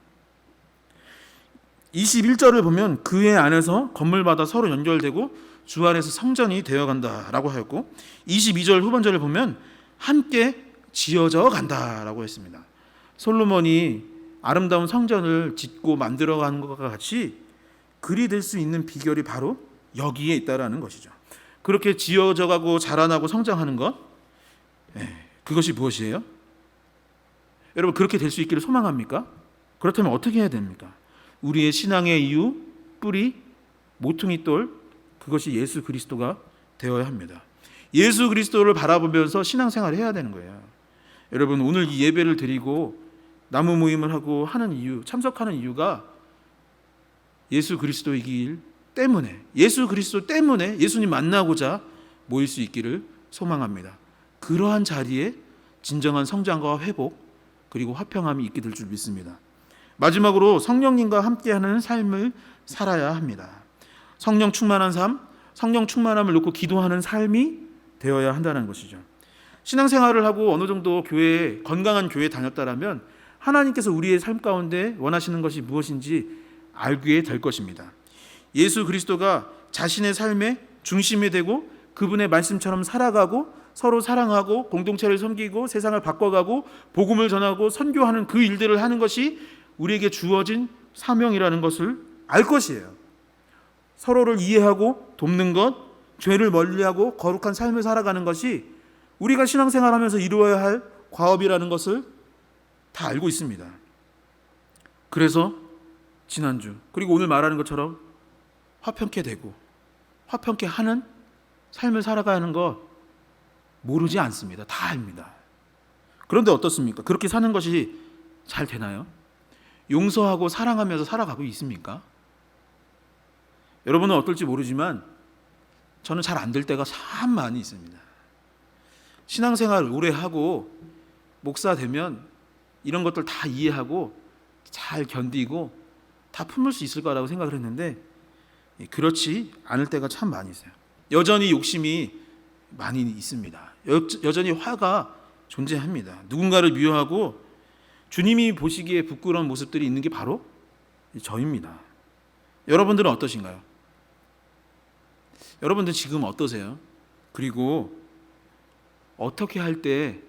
S4: 21절을 보면 그의 안에서 건물마다 서로 연결되고 주 안에서 성전이 되어간다라고 하였고, 22절 후반절을 보면 함께 지어져 간다라고 했습니다. 솔로몬이 아름다운 성전을 짓고 만들어가는 것과 같이 그리 될 수 있는 비결이 바로 여기에 있다라는 것이죠. 그렇게 지어져가고 자라나고 성장하는 것, 그것이 무엇이에요? 여러분, 그렇게 될 수 있기를 소망합니까? 그렇다면 어떻게 해야 됩니까? 우리의 신앙의 이유, 뿌리, 모퉁이 돌, 그것이 예수 그리스도가 되어야 합니다. 예수 그리스도를 바라보면서 신앙생활을 해야 되는 거예요. 여러분, 오늘 이 예배를 드리고 나무 모임을 하고 하는 이유, 참석하는 이유가 예수 그리스도이기 때문에, 예수 그리스도 때문에 예수님 만나고자 모일 수 있기를 소망합니다. 그러한 자리에 진정한 성장과 회복, 그리고 화평함이 있게 될 줄 믿습니다. 마지막으로 성령님과 함께하는 삶을 살아야 합니다. 성령 충만한 삶, 성령 충만함을 놓고 기도하는 삶이 되어야 한다는 것이죠. 신앙생활을 하고 어느 정도 교회에, 건강한 교회에 다녔다라면 하나님께서 우리의 삶 가운데 원하시는 것이 무엇인지 알게 될 것입니다. 예수 그리스도가 자신의 삶의 중심이 되고 그분의 말씀처럼 살아가고 서로 사랑하고 공동체를 섬기고 세상을 바꿔가고 복음을 전하고 선교하는 그 일들을 하는 것이 우리에게 주어진 사명이라는 것을 알 것이에요. 서로를 이해하고 돕는 것, 죄를 멀리하고 거룩한 삶을 살아가는 것이 우리가 신앙생활하면서 이루어야 할 과업이라는 것을 다 알고 있습니다. 그래서 지난주 그리고 오늘 말하는 것처럼 화평케 되고 화평케 하는 삶을 살아가는 것 모르지 않습니다. 다 압니다. 그런데 어떻습니까? 그렇게 사는 것이 잘 되나요? 용서하고 사랑하면서 살아가고 있습니까? 여러분은 어떨지 모르지만 저는 잘 안 될 때가 참 많이 있습니다. 신앙생활 오래 하고 목사 되면 이런 것들 다 이해하고 잘 견디고 다 품을 수 있을 거라고 생각을 했는데 그렇지 않을 때가 참 많이 있어요. 여전히 욕심이 많이 있습니다. 여전히 화가 존재합니다. 누군가를 미워하고 주님이 보시기에 부끄러운 모습들이 있는 게 바로 저입니다. 여러분들은 어떠신가요? 여러분들 지금 어떠세요? 그리고 어떻게 할 때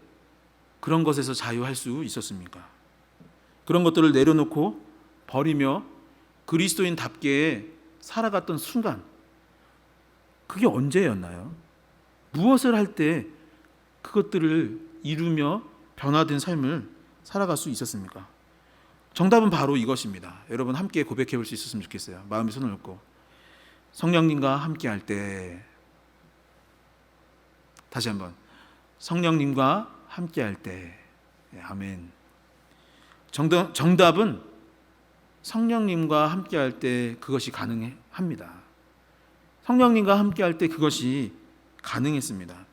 S4: 그런 것에서 자유할 수 있었습니까? 그런 것들을 내려놓고 버리며 그리스도인답게 살아갔던 순간, 그게 언제였나요? 무엇을 할 때 그것들을 이루며 변화된 삶을 살아갈 수 있었습니까? 정답은 바로 이것입니다. 여러분 함께 고백해 볼 수 있었으면 좋겠어요. 마음에 손을 얹고 성령님과 함께 할 때, 다시 한번 성령님과 함께 할 때. 아멘. 정답은 성령님과 함께 할 때 그것이 가능합니다. 성령님과 함께 할 때 그것이 가능했습니다.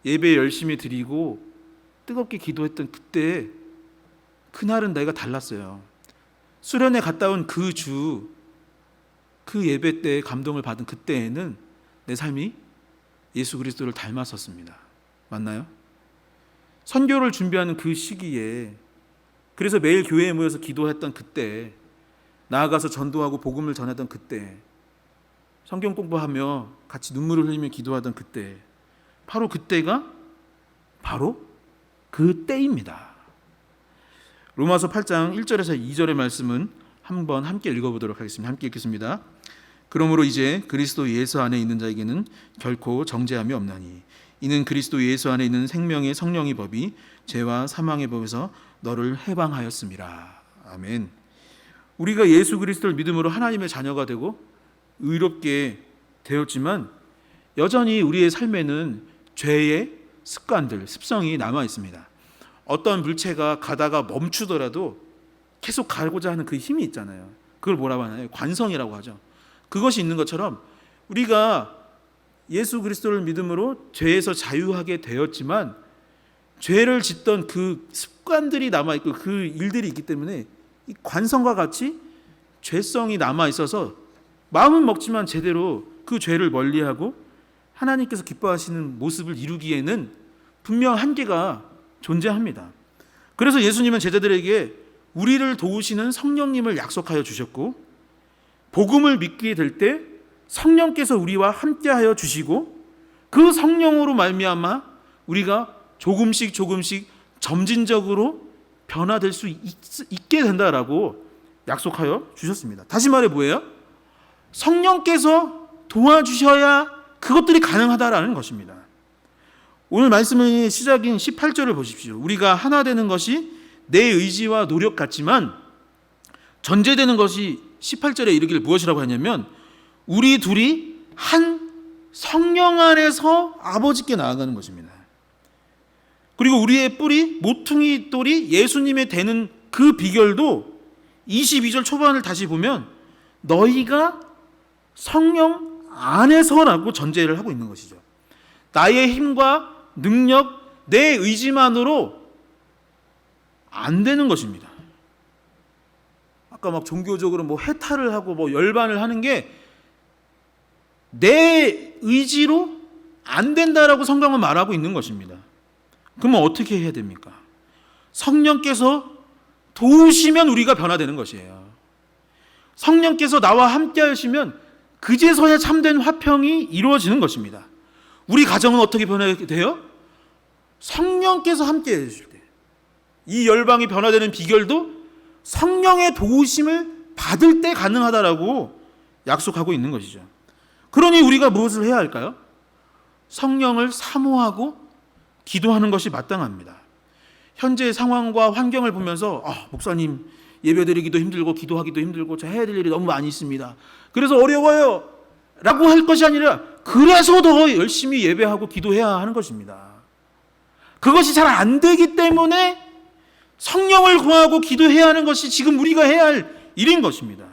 S4: 예배 열심히 드리고 뜨겁게 기도했던 그때, 그날은 내가 달랐어요. 수련회 갔다 온 그 주, 그 예배 때 감동을 받은 그때에는 내 삶이 예수 그리스도를 닮았었습니다. 맞나요? 선교를 준비하는 그 시기에, 그래서 매일 교회에 모여서 기도했던 그때, 나아가서 전도하고 복음을 전하던 그때, 성경 공부하며 같이 눈물을 흘리며 기도하던 그때, 바로 그때가 바로 그 때입니다. 로마서 8장 1절에서 2절의 말씀은 한번 함께 읽어보도록 하겠습니다. 함께 읽겠습니다. 그러므로 이제 그리스도 예수 안에 있는 자에게는 결코 정죄함이 없나니 이는 그리스도 예수 안에 있는 생명의 성령의 법이 죄와 사망의 법에서 너를 해방하였음이라. 아멘. 우리가 예수 그리스도를 믿음으로 하나님의 자녀가 되고 의롭게 되었지만 여전히 우리의 삶에는 죄의 습관들, 습성이 남아 있습니다. 어떤 물체가 가다가 멈추더라도 계속 가고자 하는 그 힘이 있잖아요. 그걸 뭐라고 하나요? 관성이라고 하죠. 그것이 있는 것처럼 우리가 예수 그리스도를 믿음으로 죄에서 자유하게 되었지만 죄를 짓던 그 습관들이 남아있고 그 일들이 있기 때문에 이 관성과 같이 죄성이 남아있어서 마음은 먹지만 제대로 그 죄를 멀리하고 하나님께서 기뻐하시는 모습을 이루기에는 분명 한계가 존재합니다. 그래서 예수님은 제자들에게 우리를 도우시는 성령님을 약속하여 주셨고, 복음을 믿게 될 때 성령께서 우리와 함께하여 주시고, 그 성령으로 말미암아 우리가 조금씩 점진적으로 변화될 수 있게 된다라고 약속하여 주셨습니다. 다시 말해 뭐예요? 성령께서 도와주셔야 그것들이 가능하다라는 것입니다. 오늘 말씀의 시작인 18절을 보십시오. 우리가 하나 되는 것이 내 의지와 노력 같지만 전제되는 것이 18절에 이르기를 무엇이라고 하냐면 우리 둘이 한 성령 안에서 아버지께 나아가는 것입니다. 그리고 우리의 뿔이 모퉁이 돌이 예수님의 되는 그 비결도 22절 초반을 다시 보면 너희가 성령 안에서라고 전제를 하고 있는 것이죠. 나의 힘과 능력, 내 의지만으로 안 되는 것입니다. 아까 막 종교적으로 뭐 해탈을 하고 뭐 열반을 하는 게 내 의지로 안 된다라고 성경은 말하고 있는 것입니다. 그러면 어떻게 해야 됩니까? 성령께서 도우시면 우리가 변화되는 것이에요. 성령께서 나와 함께 하시면 그제서야 참된 화평이 이루어지는 것입니다. 우리 가정은 어떻게 변하게 돼요? 성령께서 함께 해주실 때. 이 열방이 변화되는 비결도 성령의 도우심을 받을 때 가능하다라고 약속하고 있는 것이죠. 그러니 우리가 무엇을 해야 할까요? 성령을 사모하고 기도하는 것이 마땅합니다. 현재 상황과 환경을 보면서 목사님 예배드리기도 힘들고 기도하기도 힘들고 저 해야 될 일이 너무 많이 있습니다. 그래서 어려워요 라고 할 것이 아니라 그래서 더 열심히 예배하고 기도해야 하는 것입니다. 그것이 잘 안 되기 때문에 성령을 구하고 기도해야 하는 것이 지금 우리가 해야 할 일인 것입니다.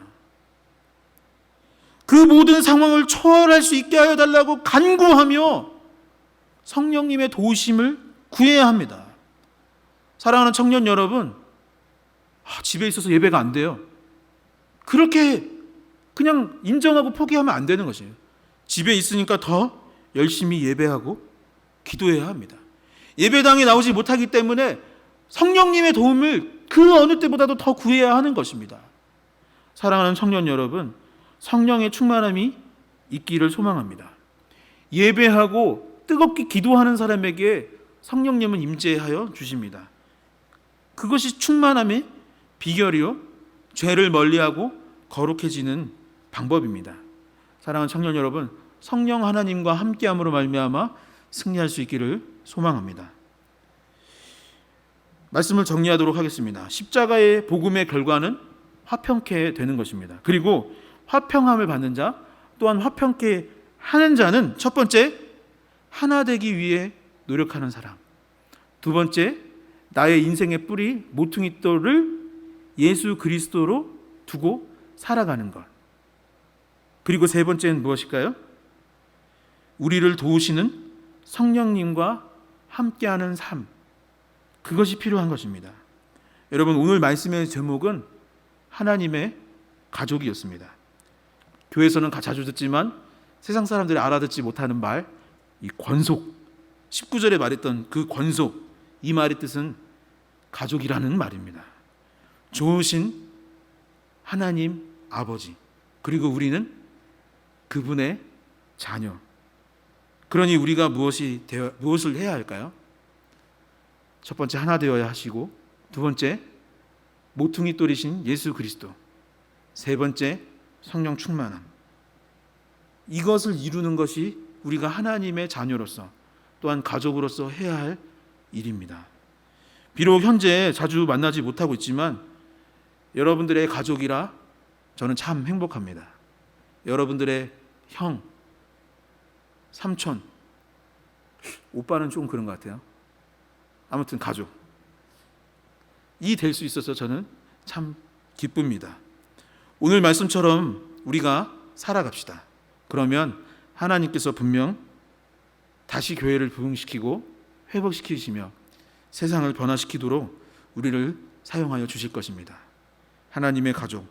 S4: 그 모든 상황을 초월할 수 있게 하여 달라고 간구하며 성령님의 도우심을 구해야 합니다. 사랑하는 청년 여러분, 집에 있어서 예배가 안 돼요. 그렇게 그냥 인정하고 포기하면 안 되는 것이에요. 집에 있으니까 더 열심히 예배하고 기도해야 합니다. 예배당에 나오지 못하기 때문에 성령님의 도움을 그 어느 때보다도 더 구해야 하는 것입니다. 사랑하는 청년 여러분, 성령의 충만함이 있기를 소망합니다. 예배하고 뜨겁게 기도하는 사람에게 성령님은 임재하여 주십니다. 그것이 충만함의 비결이요, 죄를 멀리하고 거룩해지는 방법입니다. 사랑하는 청년 여러분, 성령 하나님과 함께함으로 말미암아 승리할 수 있기를 소망합니다. 말씀을 정리하도록 하겠습니다. 십자가의 복음의 결과는 화평케 되는 것입니다. 그리고 화평함을 받는 자, 또한 화평케 하는 자는 첫 번째, 하나 되기 위해 노력하는 사람. 두 번째, 나의 인생의 뿌리 모퉁이돌을 예수 그리스도로 두고 살아가는 것. 그리고 세 번째는 무엇일까요? 우리를 도우시는 성령님과 함께하는 삶. 그것이 필요한 것입니다. 여러분, 오늘 말씀의 제목은 하나님의 가족이었습니다. 교회에서는 자주 듣지만 세상 사람들이 알아듣지 못하는 말, 이 권속, 19절에 말했던 그 권속, 이 말의 뜻은 가족이라는 말입니다. 좋으신 하나님 아버지, 그리고 우리는 그분의 자녀. 그러니 우리가 무엇을 해야 할까요? 첫 번째, 하나 되어야 하시고, 두 번째, 모퉁이 돌이신 예수 그리스도, 세 번째, 성령 충만함. 이것을 이루는 것이 우리가 하나님의 자녀로서, 또한 가족으로서 해야 할 일입니다. 비록 현재 자주 만나지 못하고 있지만 여러분들의 가족이라 저는 참 행복합니다. 여러분들의 형, 삼촌, 오빠는 좀 그런 것 같아요. 아무튼 가족, 이 될 수 있어서 저는 참 기쁩니다. 오늘 말씀처럼 우리가 살아갑시다. 그러면 하나님께서 분명 다시 교회를 부흥시키고 회복시키시며 세상을 변화시키도록 우리를 사용하여 주실 것입니다. 하나님의 가족,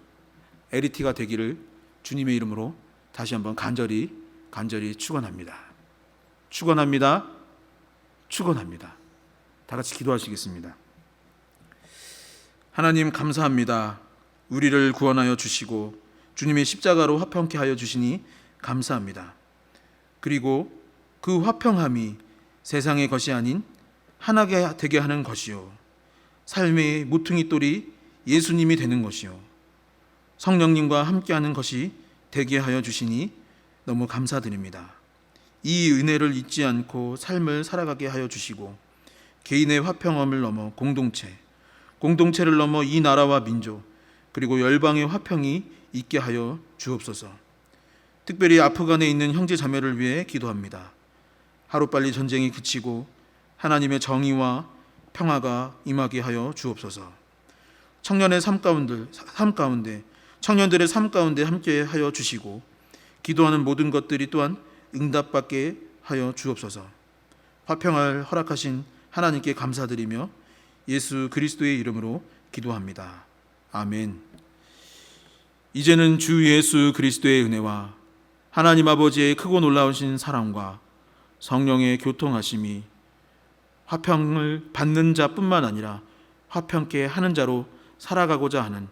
S4: LET가 되기를 주님의 이름으로 다시 한번 간절히 축원합니다. 축원합니다. 축원합니다. 다 같이 기도하시겠습니다. 하나님 감사합니다. 우리를 구원하여 주시고 주님의 십자가로 화평케 하여 주시니 감사합니다. 그리고 그 화평함이 세상의 것이 아닌 하나가 되게 하는 것이요, 삶의 모퉁이돌이 예수님이 되는 것이요, 성령님과 함께하는 것이 되게 하여 주시니 너무 감사드립니다. 이 은혜를 잊지 않고 삶을 살아가게 하여 주시고 개인의 화평함을 넘어 공동체를 넘어 이 나라와 민족, 그리고 열방의 화평이 있게 하여 주옵소서. 특별히 아프간에 있는 형제 자매를 위해 기도합니다. 하루빨리 전쟁이 그치고 하나님의 정의와 평화가 임하게 하여 주옵소서. 청년의 삶 가운데 청년들의 삶 가운데 함께 하여 주시고 기도하는 모든 것들이 또한 응답받게 하여 주옵소서. 화평을 허락하신 하나님께 감사드리며 예수 그리스도의 이름으로 기도합니다. 아멘. 이제는 주 예수 그리스도의 은혜와 하나님 아버지의 크고 놀라우신 사랑과 성령의 교통하심이 화평을 받는 자뿐만 아니라 화평케 하는 자로 살아가고자 하는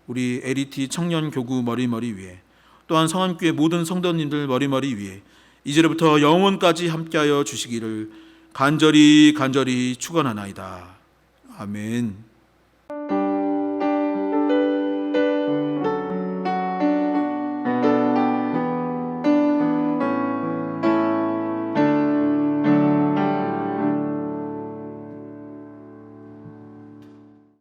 S4: 우리 LET 청년교구 머리머리 위에, 또한 성안교회 모든 성도님들 머리머리 위에 이제로부터 영원까지 함께하여 주시기를 간절히 축원하나이다. 아멘.